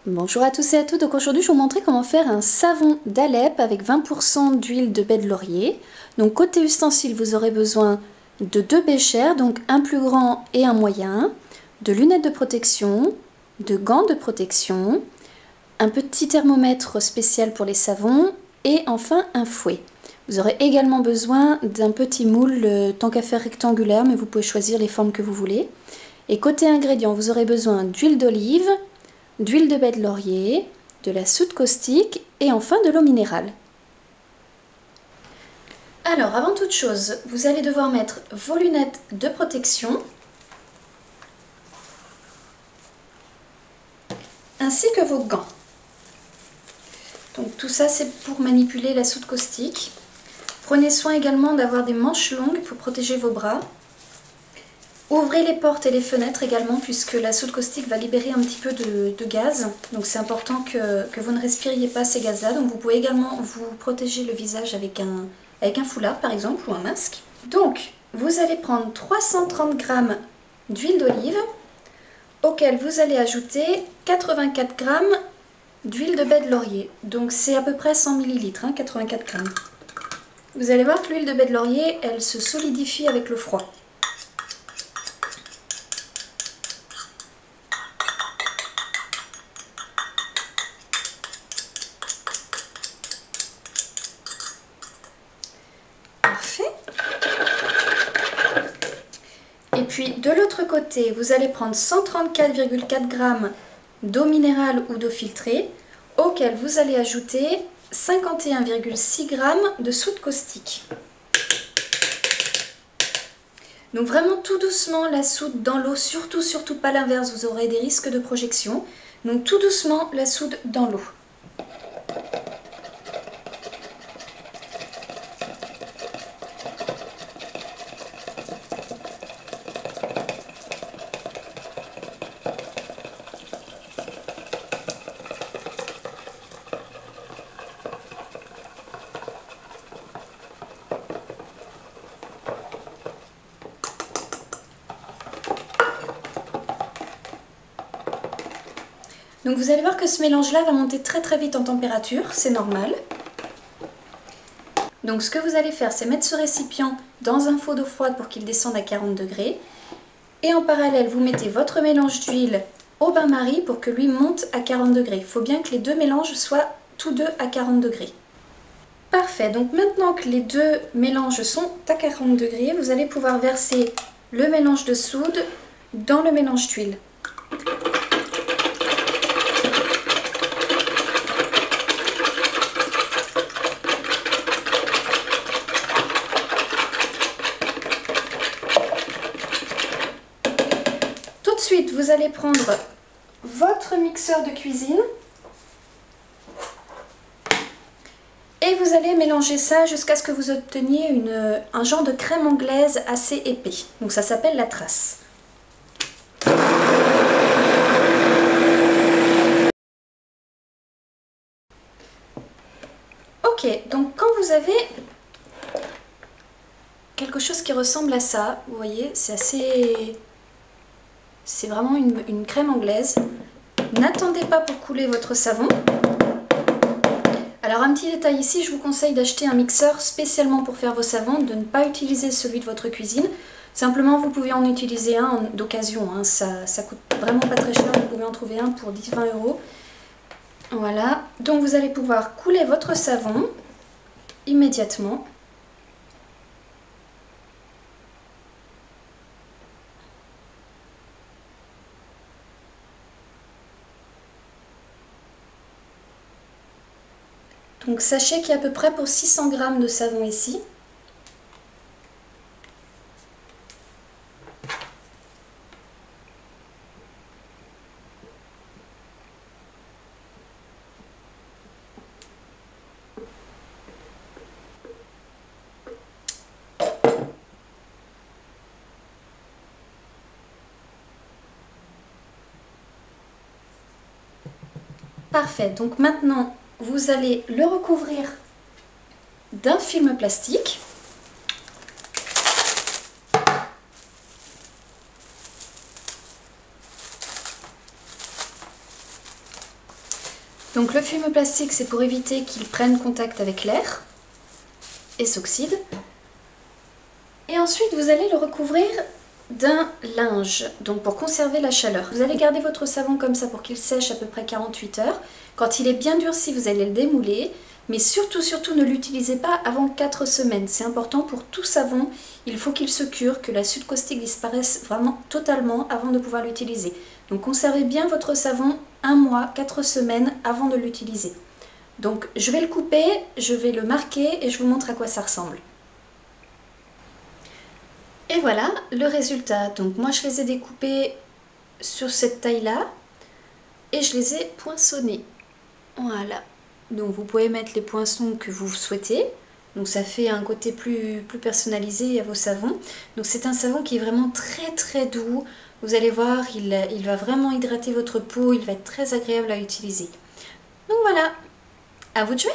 Bonjour à tous et à toutes, donc aujourd'hui je vais vous montrer comment faire un savon d'Alep avec 20% d'huile de baie de laurier. Donc côté ustensile vous aurez besoin de 2 béchers, donc un plus grand et un moyen, de lunettes de protection, de gants de protection, un petit thermomètre spécial pour les savons et enfin un fouet. Vous aurez également besoin d'un petit moule, tant qu'à faire rectangulaire, mais vous pouvez choisir les formes que vous voulez. Et côté ingrédients, vous aurez besoin d'huile d'olive, d'huile de baie de laurier, de la soude caustique et enfin de l'eau minérale. Alors avant toute chose, vous allez devoir mettre vos lunettes de protection ainsi que vos gants. Donc tout ça c'est pour manipuler la soude caustique. Prenez soin également d'avoir des manches longues pour protéger vos bras. Ouvrez les portes et les fenêtres également puisque la soude caustique va libérer un petit peu de gaz. Donc c'est important que vous ne respiriez pas ces gaz-là. Donc vous pouvez également vous protéger le visage avec un foulard par exemple ou un masque. Donc vous allez prendre 330 g d'huile d'olive auquel vous allez ajouter 84 g d'huile de baie de laurier. Donc c'est à peu près 100 ml, 84 g. Vous allez voir que l'huile de baie de laurier, elle se solidifie avec le froid. Parfait. Et puis de l'autre côté, vous allez prendre 134,4 g d'eau minérale ou d'eau filtrée, auquel vous allez ajouter 51,6 g de soude caustique. Donc vraiment tout doucement la soude dans l'eau, surtout pas l'inverse, vous aurez des risques de projection. Donc tout doucement la soude dans l'eau. Donc vous allez voir que ce mélange-là va monter très vite en température, c'est normal. Donc ce que vous allez faire, c'est mettre ce récipient dans un pot d'eau froide pour qu'il descende à 40 degrés. Et en parallèle, vous mettez votre mélange d'huile au bain-marie pour que lui monte à 40 degrés. Il faut bien que les deux mélanges soient tous deux à 40 degrés. Parfait, donc maintenant que les deux mélanges sont à 40 degrés, vous allez pouvoir verser le mélange de soude dans le mélange d'huile. Ensuite, vous allez prendre votre mixeur de cuisine et vous allez mélanger ça jusqu'à ce que vous obteniez un genre de crème anglaise assez épais. Donc ça s'appelle la trace. Ok, donc quand vous avez quelque chose qui ressemble à ça, vous voyez, c'est vraiment une crème anglaise. N'attendez pas pour couler votre savon. Alors un petit détail ici, je vous conseille d'acheter un mixeur spécialement pour faire vos savons, de ne pas utiliser celui de votre cuisine. Simplement vous pouvez en utiliser un d'occasion, hein. Ça coûte vraiment pas très cher, vous pouvez en trouver un pour 10-20 €. Voilà, donc vous allez pouvoir couler votre savon immédiatement. Donc sachez qu'il y a à peu près pour 600 g de savon ici. Parfait, donc maintenant vous allez le recouvrir d'un film plastique. Donc le film plastique, c'est pour éviter qu'il prenne contact avec l'air et s'oxyde. Et ensuite, vous allez le recouvrir d'un linge, donc pour conserver la chaleur. Vous allez garder votre savon comme ça pour qu'il sèche à peu près 48 heures. Quand il est bien durci, vous allez le démouler, mais surtout ne l'utilisez pas avant 4 semaines. C'est important pour tout savon, il faut qu'il se cure, que la soude caustique disparaisse vraiment totalement avant de pouvoir l'utiliser. Donc conservez bien votre savon 1 mois, 4 semaines avant de l'utiliser. Donc je vais le couper, je vais le marquer et je vous montre à quoi ça ressemble. Et voilà le résultat. Donc moi je les ai découpés sur cette taille-là et je les ai poinçonnés. Voilà. Donc vous pouvez mettre les poinçons que vous souhaitez. Donc ça fait un côté plus personnalisé à vos savons. Donc c'est un savon qui est vraiment très doux. Vous allez voir, il va vraiment hydrater votre peau, il va être très agréable à utiliser. Donc voilà, à vous de jouer!